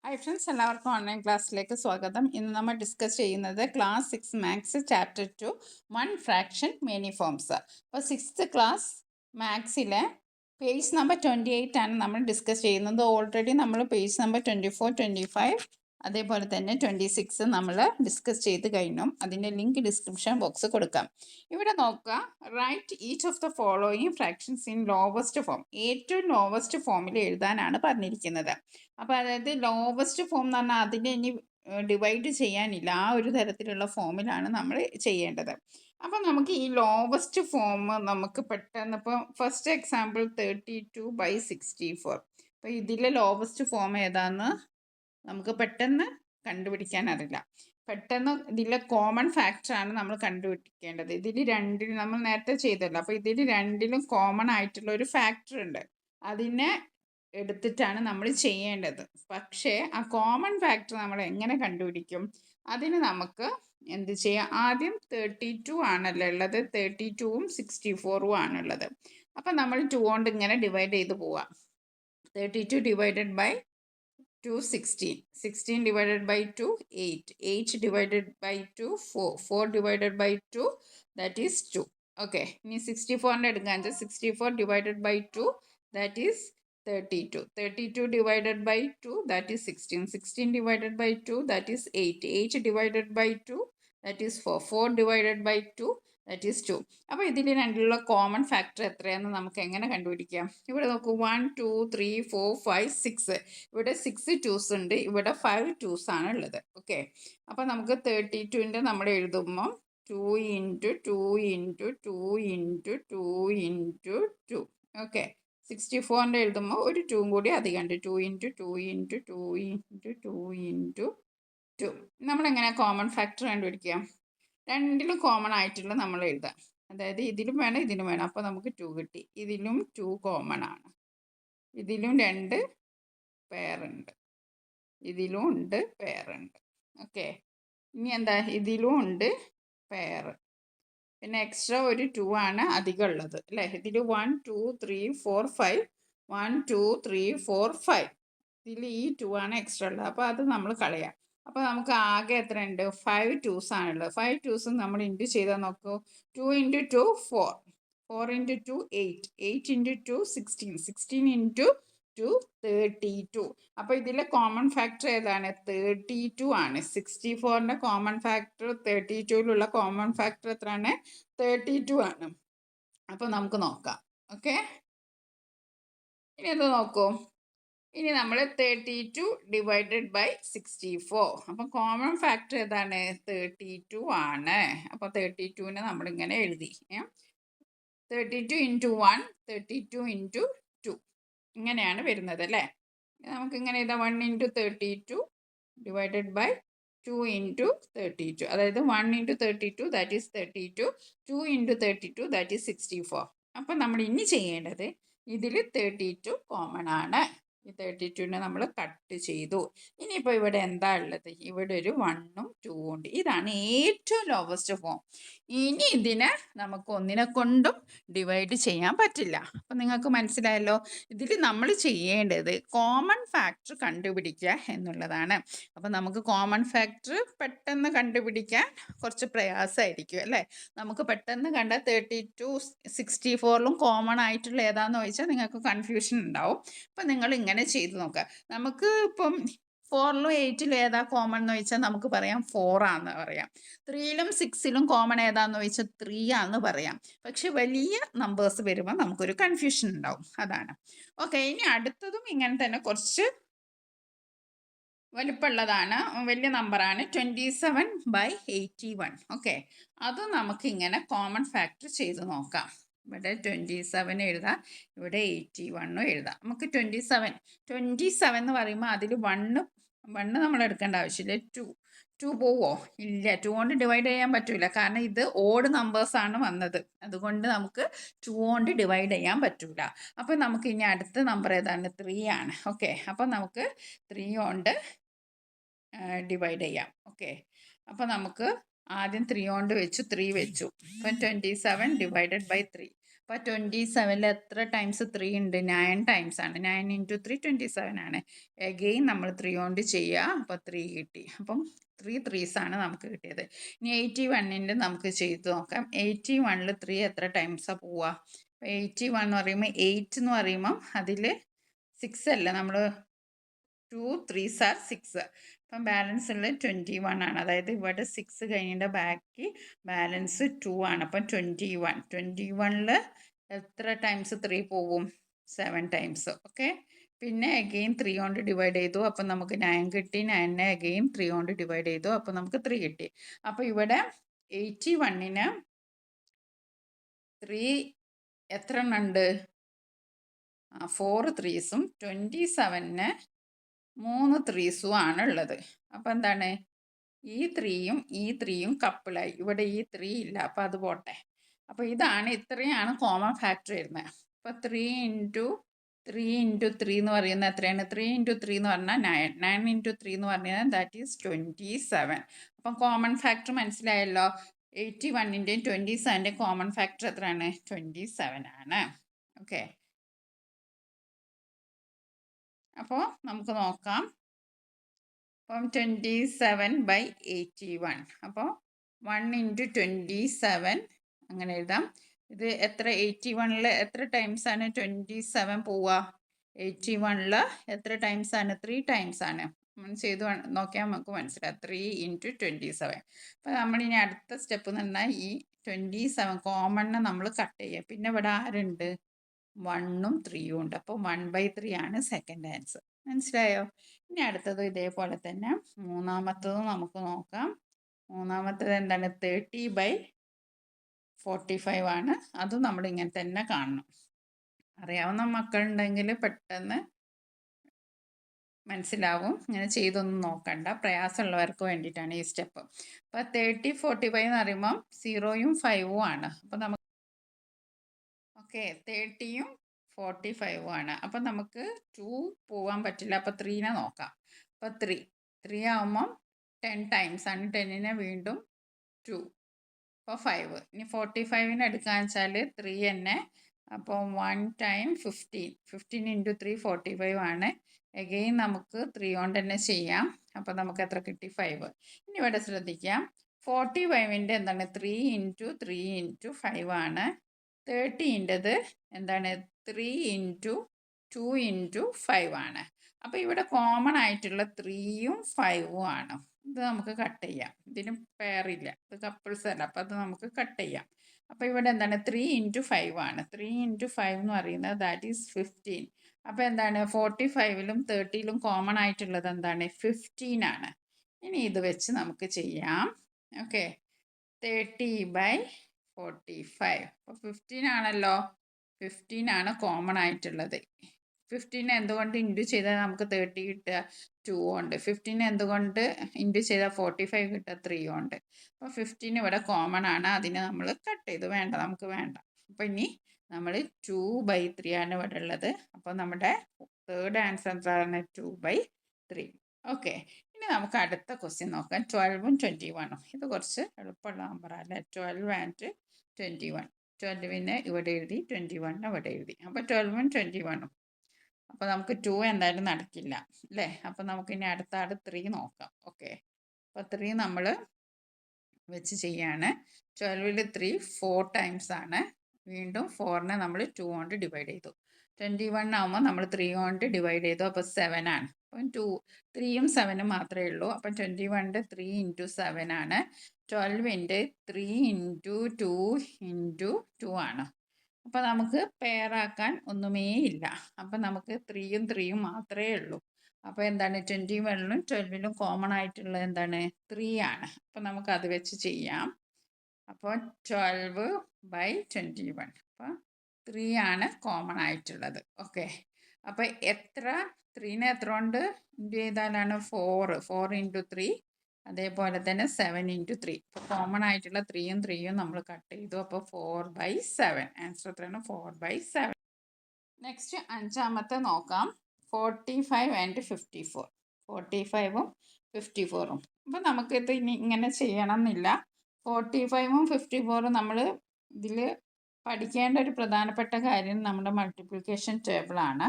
Hi friends, എല്ലാവർക്കും online ക്ലാസ്സിലേക്ക് സ്വാഗതം. ഇന്ന് നമ്മൾ ഡിസ്കസ് ചെയ്യുന്നത് class 6 maths chapter 2 one fraction many forms. അപ്പോൾ 6th ക്ലാസ് മാത്സിലെ പേജ് നമ്പർ 28 ആണ് നമ്മൾ ഡിസ്കസ് ചെയ്യുന്നത്. ഓൾറെഡി നമ്മൾ പേജ് നമ്പർ 24, 25 അതേപോലെ തന്നെ 26 നമ്മൾ ഡിസ്കസ് ചെയ്ത് കഴിഞ്ഞു. അതിൻ്റെ ലിങ്ക് ഡിസ്ക്രിപ്ഷൻ ബോക്സ് കൊടുക്കാം. ഇവിടെ നോക്കുക, write each of the following fractions in lowest form. ഏറ്റവും ലോവസ്റ്റ് ഫോമിൽ എഴുതാനാണ് പറഞ്ഞിരിക്കുന്നത്. അപ്പോൾ അതായത് ലോവസ്റ്റ് ഫോം എന്ന് പറഞ്ഞാൽ അതിനെ ഇനി ഡിവൈഡ് ചെയ്യാനില്ല, ആ ഒരു തരത്തിലുള്ള ഫോമിലാണ് നമ്മൾ ചെയ്യേണ്ടത്. അപ്പം നമുക്ക് ഈ ലോവസ്റ്റ് ഫോം നമുക്ക് പെട്ടെന്ന് ഇപ്പോൾ ഫസ്റ്റ് എക്സാമ്പിൾ 32/64. അപ്പോൾ ഇതിലെ ലോവസ്റ്റ് ഫോം ഏതാന്ന് നമുക്ക് പെട്ടെന്ന് കണ്ടുപിടിക്കാൻ അറിയില്ല. പെട്ടെന്ന് ഇതിലെ കോമൺ ഫാക്ടറാണ് നമ്മൾ കണ്ടുപിടിക്കേണ്ടത്. ഇതിൽ രണ്ടിലും നമ്മൾ നേരത്തെ ചെയ്തല്ലോ, അപ്പോൾ ഇതിൽ രണ്ടിലും കോമൺ ആയിട്ടുള്ള ഒരു ഫാക്ടർ ഉണ്ട്. അതിനെ എടുത്തിട്ടാണ് നമ്മൾ ചെയ്യേണ്ടത്. പക്ഷേ ആ കോമൺ ഫാക്ടർ നമ്മൾ എങ്ങനെ കണ്ടുപിടിക്കും? അതിന് നമുക്ക് എന്ത് ചെയ്യാം? ആദ്യം 32 ആണല്ലോ ഉള്ളത്, 32ഉം 64ഉം ആണുള്ളത്. അപ്പം നമ്മൾ 2 കൊണ്ട് ഇങ്ങനെ ഡിവൈഡ് ചെയ്ത് പോവാം. 32 divided by 2 16, 16 divided by 2 8, 8 divided by 2 4, 4 divided by 2 that is 2. Okay, ഇനി 64 എടുക്കാൻ 64 divided by 2 that is 32, 32 divided by 2 that is 16, 16 divided by 2 that is 8, 8 divided by 2 that is 4, 4 divided by 2 that is 2. അപ്പോൾ ഇതിൽ രണ്ടിലുള്ള common factor എത്രയാണെന്ന് നമുക്ക് എങ്ങനെ കണ്ടുപിടിക്കാം? ഇവിടെ നോക്കൂ, 1 2 3 4 5 6. ഇവിടെ 6 2s ഉണ്ട്, ഇവിടെ 5 2s ആണ് ഉള്ളത്. ഓക്കെ, അപ്പോൾ നമുക്ക് 32ൻ്റെ നമ്മൾ എഴുതുമ്പോൾ 2 into 2 into 2 into 2 into 2. Okay, 64ൻ്റെ എഴുതുമ്പോൾ ഒരു 2 കൂടി അധികമുണ്ട്, 2 ഇൻറ്റു 2 ഇൻറ്റു 2 ഇൻറ്റു 2 ഇൻറ്റു 2. നമ്മളെങ്ങനെ കോമൺ ഫാക്ടർ കണ്ടുപിടിക്കാം? രണ്ടിലും കോമൺ ആയിട്ടുള്ള നമ്മൾ എഴുതാം. അതായത് ഇതിലും വേണം ഇതിലും വേണം. അപ്പോൾ നമുക്ക് 2 കിട്ടി. ഇതിലും 2 കോമൺ ആണ്, ഇതിലും 2 പെയറുണ്ട്, ഇതിലും ഉണ്ട് പെയറുണ്ട്. ഓക്കെ, ഇനി എന്താ? ഇതിലും ഉണ്ട് പെയർ, പിന്നെ എക്സ്ട്രാ ഒരു 2 ആണ് അധികം ഉള്ളത് അല്ലേ? ഇതിൽ 1 2 3 4 5, 1 2 3 4 5. ഇതിൽ ഈ 2 ആണ് എക്സ്ട്രാ ഉള്ളത്, അപ്പോൾ അത് നമ്മൾ കളയാം. അപ്പോൾ നമുക്ക് ആകെ എത്ര ഉണ്ട്? 5 2s ആണുള്ളത്. 5 2s നമ്മൾ ഇൻറ്റു ചെയ്താൽ നോക്കൂ, 2 ഇൻറ്റു 2 4, 4 ഇൻറ്റു 2 8, 8 ഇൻറ്റു 2 16, 16 ഇൻറ്റു 2 32. അപ്പോൾ ഇതിലെ കോമൺ ഫാക്ടർ ഏതാണ്? 32 ആണ്. 64ൻ്റെ കോമൺ ഫാക്ടർ 32ലുള്ള കോമൺ ഫാക്ടർ എത്രയാണ്? 32 ആണ്. അപ്പോൾ നമുക്ക് നോക്കാം. ഓക്കെ, ഇനി എന്ത് നോക്കൂ, ഇനി നമ്മൾ 32 ഡിവൈഡഡ് ബൈ 64. അപ്പം കോമൺ ഫാക്ടർ ഏതാണ്? 32 ആണ്. അപ്പോൾ 32നെ നമ്മളിങ്ങനെ എഴുതി, 32 ഇൻറ്റു 1, 32 ഇൻറ്റു 2, ഇങ്ങനെയാണ് വരുന്നത് അല്ലേ? നമുക്കിങ്ങനെ എഴുതാം, 1 ഇൻറ്റു 32 ഡിവൈഡഡ് ബൈ 2 ഇൻറ്റു 32. അതായത് 1 into 32 that is 32, 2 into 32 that is 64. അപ്പം നമ്മൾ ഇനി ചെയ്യേണ്ടത്, ഇതിൽ 32 കോമൺ ആണ്. ഈ 32നെ നമ്മൾ കട്ട് ചെയ്തു. ഇനിയിപ്പോൾ ഇവിടെ എന്താ ഉള്ളത്? ഇവിടെ ഒരു 1ഉം 2ഉം ഉണ്ട്. ഇതാണ് ഏറ്റവും ലോവസ്റ്റ് ഫോം. ഇനി ഇതിനെ നമുക്ക് ഒന്നിനെ കൊണ്ടും ഡിവൈഡ് ചെയ്യാൻ പറ്റില്ല. അപ്പം നിങ്ങൾക്ക് മനസ്സിലായല്ലോ, ഇതിൽ നമ്മൾ ചെയ്യേണ്ടത് കോമൺ ഫാക്ടർ കണ്ടുപിടിക്കുക എന്നുള്ളതാണ്. അപ്പം നമുക്ക് കോമൺ ഫാക്ടർ പെട്ടെന്ന് കണ്ടുപിടിക്കാൻ കുറച്ച് പ്രയാസമായിരിക്കും അല്ലേ? നമുക്ക് പെട്ടെന്ന് കണ്ട 32 64ലും കോമൺ ആയിട്ടുള്ള ഏതാണെന്ന് ചോദിച്ചാൽ നിങ്ങൾക്ക് കൺഫ്യൂഷൻ ഉണ്ടാവും. അപ്പം നിങ്ങൾ ഇങ്ങനെ ചെയ്ത് നോക്കുക. നമുക്ക് ഇപ്പം 4ലും 8ലും ഏതാ കോമൺ എന്ന് ചോദിച്ചാൽ നമുക്ക് പറയാം 4 ആണെന്ന് പറയാം. 3ലും 6ലും കോമൺ ഏതാന്ന് ചോദിച്ചാൽ 3 ആണെന്ന് പറയാം. പക്ഷെ വലിയ നമ്പേഴ്സ് വരുമ്പോൾ നമുക്കൊരു കൺഫ്യൂഷൻ ഉണ്ടാവും, അതാണ്. ഓക്കെ, ഇനി അടുത്തതും ഇങ്ങനെ തന്നെ കുറച്ച് വലിപ്പമുള്ളതാണ്, വലിയ നമ്പറാണ്, 27/81. ഓക്കെ, അത് നമുക്ക് ഇങ്ങനെ കോമൺ ഫാക്ടർ ചെയ്ത് നോക്കാം. ഇവിടെ 27 എഴുതാം, ഇവിടെ 81 എഴുതാം. നമുക്ക് 27 എന്ന് പറയുമ്പോൾ അതിൽ 1 നമ്മൾ എടുക്കേണ്ട ആവശ്യമില്ല. 2 പോവോ? ഇല്ല, 2 കൊണ്ട് ഡിവൈഡ് ചെയ്യാൻ പറ്റില്ല, കാരണം ഇത് ഓഡ് നമ്പേഴ്സാണ് വന്നത്, അതുകൊണ്ട് നമുക്ക് 2 കൊണ്ട് ഡിവൈഡ് ചെയ്യാൻ പറ്റില്ല. അപ്പം നമുക്ക് ഇനി അടുത്ത നമ്പർ ഏതാണ്? 3 ആണ്. ഓക്കെ, അപ്പം നമുക്ക് 3 കൊണ്ട് ഡിവൈഡ് ചെയ്യാം. ഓക്കെ, അപ്പോൾ നമുക്ക് ആദ്യം 3 കൊണ്ട് വെച്ചു, 3 വെച്ചു. അപ്പം 27 ഡിവൈഡഡ് ബൈ 3. അപ്പോൾ 27ൽ എത്ര ടൈംസ് 3 ഉണ്ട്? 9 ടൈംസ് ആണ്. 9 ഇൻറ്റു 3 27 ആണ്. എഗെയിൻ നമ്മൾ 3 കൊണ്ട് ചെയ്യുക. അപ്പോൾ 3 കിട്ടി. അപ്പം 3 ത്രീസ് ആണ് നമുക്ക് കിട്ടിയത്. ഇനി 81ൻ്റെ നമുക്ക് ചെയ്ത് നോക്കാം. 81ൽ 3 എത്ര ടൈംസാണ് പോവുക? 81 എന്ന് പറയുമ്പോൾ 8 എന്ന് പറയുമ്പം അതിൽ 6 അല്ല, നമ്മൾ 2 3s are 6. അപ്പം ബാലൻസ് ഉള്ളത് 21 ആണ്. അതായത് ഇവിടെ 6 കഴിഞ്ഞിട്ട് ബാക്കി ബാലൻസ് 2 ആണ്. അപ്പം 21. 21ൽ എത്ര ടൈംസ് 3 പോകും? 7 ടൈംസ്. ഓക്കെ. പിന്നെ അഗെയിൻ 3 കൊണ്ട് ഡിവൈഡ് ചെയ്തു. അപ്പം നമുക്ക് 9 കിട്ടി. 9നെ അഗെയിൻ 3 കൊണ്ട് ഡിവൈഡ് ചെയ്തു. അപ്പം നമുക്ക് 3 കിട്ടി. അപ്പോൾ ഇവിടെ 81ന് 3 എത്ര എണ്ണം ഉണ്ട്? 4 ത്രീസും 27ന് 3 ത്രീസും ആണ് ഉള്ളത്. അപ്പം എന്താണ്? ഈ 3യും ഈ 3യും കപ്പിളായി. ഇവിടെ ഈ 3 ഇല്ല. അപ്പം അത് പോട്ടെ. അപ്പോൾ ഇത്രയാണ് കോമൺ ഫാക്ടർ വരുന്നത്. അപ്പോൾ 3 ഇൻറ്റു 3 ഇൻറ്റു 3 എന്ന് പറയുന്നത് എത്രയാണ്? 3 ഇൻറ്റു 3 എന്ന് പറഞ്ഞാൽ 9. 9 ഇൻറ്റു 3 എന്ന് പറഞ്ഞാൽ ദാറ്റ് ഈസ് 27. അപ്പം കോമൺ ഫാക്ടർ മനസ്സിലായല്ലോ. 81ൻ്റെയും 27ൻ്റെയും കോമൺ ഫാക്ടർ എത്രയാണ്? 27 ആണ്. ഓക്കെ. അപ്പോൾ നമുക്ക് നോക്കാം. അപ്പം 27/81. അപ്പോൾ 1 ഇൻറ്റു 27 അങ്ങനെ എഴുതാം. ഇത് എത്ര? 81ൽ എത്ര ടൈംസ് ആണ് 27 പോവുക? 81ൽ എത്ര ടൈംസ് ആണ്? 3 ടൈംസ് ആണ്. ചെയ്ത് നോക്കിയാൽ നമുക്ക് മനസ്സിലാവും. 3 ഇൻറ്റു 27. അപ്പോൾ നമ്മളിനി അടുത്ത സ്റ്റെപ്പ് എന്ന് പറഞ്ഞാൽ ഈ 27 കോമണിനെ നമ്മൾ കട്ട് ചെയ്യുക. പിന്നെ ഇവിടെ ആരുണ്ട്? 1ഉം 3യും ഉണ്ട്. അപ്പോൾ 1/3 ആണ് സെക്കൻഡ് ആൻസർ. മനസ്സിലായോ? ഇനി അടുത്തത് ഇതേപോലെ തന്നെ മൂന്നാമത്തത് നമുക്ക് നോക്കാം. മൂന്നാമത്തത് എന്താണ്? 30/45 ആണ്. അതും നമ്മൾ ഇങ്ങനെ തന്നെ കാണണം. അറിയാവുന്ന മക്കളുണ്ടെങ്കിൽ പെട്ടെന്ന് മനസ്സിലാവും. ഇങ്ങനെ ചെയ്തൊന്നും നോക്കണ്ട. പ്രയാസമുള്ളവർക്ക് വേണ്ടിയിട്ടാണ് ഈ സ്റ്റെപ്പ്. അപ്പോൾ 30/45 എന്ന് പറയുമ്പം 0യും 5ഉം ആണ്. അപ്പോൾ നമുക്ക് ഓക്കെ 30യും 45ഉം ആണ്. അപ്പം നമുക്ക് 2 പോകാൻ പറ്റില്ല. അപ്പോൾ 3നെ നോക്കാം. അപ്പോൾ 3 ആകുമ്പം 10 ടൈംസ് ആണ്. 10നെ വീണ്ടും 2. അപ്പോൾ 5. ഇനി 45നെ എടുക്കാന്ന് വെച്ചാൽ 3 തന്നെ. അപ്പോൾ 1 ടൈം 15. 15 ഇൻറ്റു 3 45 ആണ്. എഗെയിൻ നമുക്ക് 3 കൊണ്ട് തന്നെ ചെയ്യാം. അപ്പോൾ നമുക്ക് എത്ര കിട്ടി? 5. ഇനി ഇവിടെ ശ്രദ്ധിക്കാം. 45ൻ്റെ എന്താണ്? 3 ഇൻറ്റു 3 ഇൻറ്റു 5 ആണ്. 30ൻ്റെത് എന്താണ്? 3 ഇൻറ്റു 2 ഇൻറ്റു 5 ആണ്. അപ്പോൾ ഇവിടെ കോമൺ ആയിട്ടുള്ള 3യും 5ഉം ആണ്. ഇത് നമുക്ക് കട്ട് ചെയ്യാം. ഇതിന് പെയറില്ല. ഇത് കപ്പിൾസ് അല്ല. അപ്പോൾ അത് നമുക്ക് കട്ട് ചെയ്യാം. അപ്പോൾ ഇവിടെ എന്താണ്? 3 ഇൻറ്റു 5 ആണ്. 3 ഇൻറ്റു 5 എന്ന് പറയുന്നത് ദാറ്റ് ഈസ് 15. അപ്പോൾ എന്താണ്? 45ലും 30ലും കോമൺ ആയിട്ടുള്ളത് എന്താണ്? 15 ആണ്. ഇനി ഇത് വെച്ച് നമുക്ക് ചെയ്യാം. ഓക്കെ. 30/45. അപ്പോൾ 15 ആണല്ലോ. 15 ആണ് കോമൺ ആയിട്ടുള്ളത്. 15 എന്തുകൊണ്ട് ഇൻറ്റു ചെയ്താൽ നമുക്ക് 30 കിട്ടുക? 2 കൊണ്ട്. 15 എന്തുകൊണ്ട് ഇൻറ്റു ചെയ്താൽ 45 കിട്ടുക? 3 കൊണ്ട്. അപ്പോൾ 15 ഇവിടെ കോമൺ ആണ്. അതിനെ നമ്മൾ കട്ട് ചെയ്തു. വേണ്ട, നമുക്ക് വേണ്ട. അപ്പോൾ ഇനി നമ്മൾ 2/3 ആണ് ഇവിടെ ഉള്ളത്. അപ്പോൾ നമ്മുടെ തേർഡ് ആൻസർ എന്താണ്? 2/3. ഓക്കെ. ഇനി നമുക്ക് അടുത്ത ക്വസ്റ്റ്യൻ നോക്കാം. 12ഉം 21ഉം. ഇത് കുറച്ച് എളുപ്പമുള്ള നമ്പറല്ലേ. 12 ആൻഡ് 21. 12നെ ഇവിടെ എഴുതി, 21നെ ഇവിടെ എഴുതി. അപ്പോൾ 12ഉം 21ഉം. അപ്പോൾ നമുക്ക് 2 എന്തായാലും നടക്കില്ല അല്ലേ. അപ്പോൾ നമുക്ക് ഇനി അടുത്ത 3 നോക്കാം. ഓക്കെ. അപ്പോൾ 3 നമ്മൾ വെച്ച് ചെയ്യാണ്. 12ൽ 3 4 ടൈംസ് ആണ്. വീണ്ടും 4നെ നമ്മൾ 2 കൊണ്ട് ഡിവൈഡ് ചെയ്തു. 21 ആകുമ്പോൾ നമ്മൾ 3 കൊണ്ട് ഡിവൈഡ് ചെയ്തു. അപ്പോൾ 7 ആണ്. അപ്പം 3യും 7ഉം മാത്രമേ ഉള്ളൂ. അപ്പം 21ൻ്റെ 3 ഇൻറ്റു 7 ആണ്. 12ൻ്റെ 3 ഇൻറ്റു 2 ഇൻറ്റു 2 ആണ്. അപ്പോൾ നമുക്ക് പെയറാക്കാൻ ഒന്നുമേ ഇല്ല. അപ്പം നമുക്ക് 3യും 3യും മാത്രമേ ഉള്ളൂ. അപ്പോൾ എന്താണ്? 21ലും 12ലും കോമൺ ആയിട്ടുള്ളത് എന്താണ്? 3 ആണ്. അപ്പോൾ നമുക്ക് അത് വെച്ച് ചെയ്യാം. അപ്പോൾ 12/21. അപ്പോൾ 3 ആണ് കോമൺ ആയിട്ടുള്ളത്. ഓക്കെ. അപ്പോൾ 3നെ എത്ര കൊണ്ട് ഇൻറ്റു ചെയ്താലാണ്? 4 ഇൻറ്റു 3. അതേപോലെ തന്നെ 7 ഇൻറ്റു 3. ഇപ്പോൾ കോമൺ ആയിട്ടുള്ള 3യും 3യും നമ്മൾ കട്ട് ചെയ്തു. അപ്പോൾ 4/7. ആൻസർ എത്രയാണ്? 4/7. നെക്സ്റ്റ് അഞ്ചാമത്തെ നോക്കാം. 45 ആൻഡ് 54. 45ഉം 54ഉം. അപ്പോൾ നമുക്കിത് ഇനി ഇങ്ങനെ ചെയ്യണം എന്നില്ല. 45ഉം 54ഉം നമ്മൾ ഇതിൽ പഠിക്കേണ്ട ഒരു പ്രധാനപ്പെട്ട കാര്യം നമ്മുടെ മൾട്ടിപ്ലിക്കേഷൻ ടേബിളാണ്.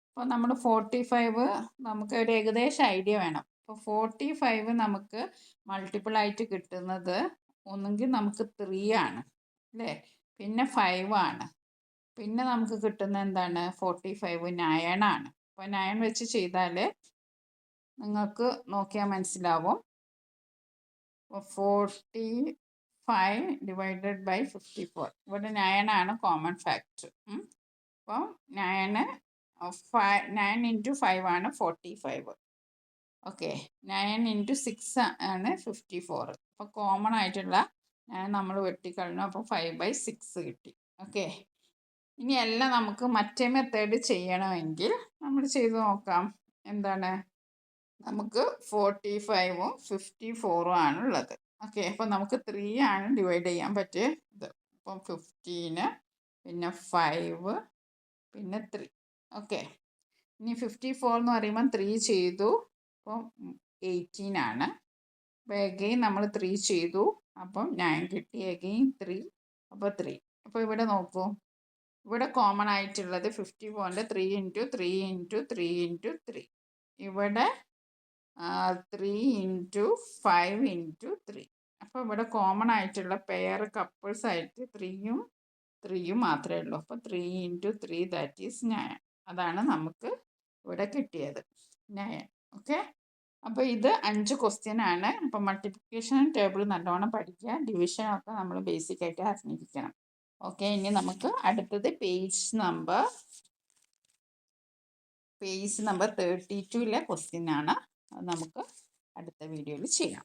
അപ്പോൾ നമ്മൾ 45 നമുക്ക് ഒരു ഏകദേശം ഐഡിയ വേണം. അപ്പോൾ 45 നമുക്ക് മൾട്ടിപ്പിൾ ആയിട്ട് കിട്ടുന്നത് ഒന്നുകിൽ നമുക്ക് 3 ആണ് അല്ലേ, പിന്നെ 5 ആണ്, പിന്നെ നമുക്ക് കിട്ടുന്ന എന്താണ് 45 9 ആണ്. അപ്പോൾ 9 വെച്ച് ചെയ്താൽ നിങ്ങൾക്ക് നോക്കിയാൽ മനസ്സിലാവും. 45 ഡിവൈഡഡ് ബൈ 54, ഇവിടെ 9 ആണ് കോമൺ ഫാക്ടർ. അപ്പോൾ 9 ഇൻറ്റു 5 ആണ് 45. ഓക്കെ, 9 ഇൻറ്റു 6 ആണ് 54. അപ്പോൾ കോമൺ ആയിട്ടുള്ള നമ്മൾ വെട്ടിക്കളഞ്ഞു. അപ്പോൾ 5/6 കിട്ടി. ഓക്കെ, ഇനി എല്ലാം നമുക്ക് മറ്റേ മെത്തേഡ് ചെയ്യണമെങ്കിൽ നമ്മൾ ചെയ്ത് നോക്കാം. എന്താണ്, നമുക്ക് 45ഉം 54ഉം ആണുള്ളത്. ഓക്കെ, അപ്പോൾ നമുക്ക് 3 ആണ് ഡിവൈഡ് ചെയ്യാൻ പറ്റിയത്. അപ്പം 15, പിന്നെ 5, പിന്നെ 3. ഓക്കെ, ഇനി 54 എന്ന് പറയുമ്പം 3 ചെയ്തു, അപ്പം 18 ആണ്. അപ്പോൾ എഗെയിൻ നമ്മൾ 3 ചെയ്തു, അപ്പം 9 കിട്ടി. എഗെയിൻ 3, അപ്പോൾ 3. അപ്പോൾ ഇവിടെ നോക്കൂ, ഇവിടെ കോമൺ ആയിട്ടുള്ളത് 54ൻ്റെ 3 ഇൻറ്റു 3 ഇൻറ്റു 3 ഇൻറ്റു 3. ഇവിടെ 3 ഇൻറ്റു 5 ഇൻറ്റു 3. അപ്പോൾ ഇവിടെ കോമൺ ആയിട്ടുള്ള പെയർ കപ്പിൾസ് ആയിട്ട് 3ഉം 3ഉം മാത്രമേ ഉള്ളൂ. അപ്പോൾ 3 ഇൻറ്റു 3 ദാറ്റ് ഈസ് 9. അതാണ് നമുക്ക് ഇവിടെ കിട്ടിയത്, 9. ഓക്കെ, അപ്പോൾ ഇത് 5 ക്വസ്റ്റ്യൻ ആണ്. അപ്പോൾ മൾട്ടിപ്ലിക്കേഷൻ ടേബിൾ നല്ലോണം പഠിക്കുക, ഡിവിഷനൊക്കെ നമ്മൾ ബേസിക് ആയിട്ട് അറിഞ്ഞിരിക്കണം. ഓക്കെ, ഇനി നമുക്ക് അടുത്തത് പേജ് നമ്പർ 32 ക്വസ്റ്റ്യൻ ആണ്. അത് നമുക്ക് അടുത്ത വീഡിയോയിൽ ചെയ്യാം.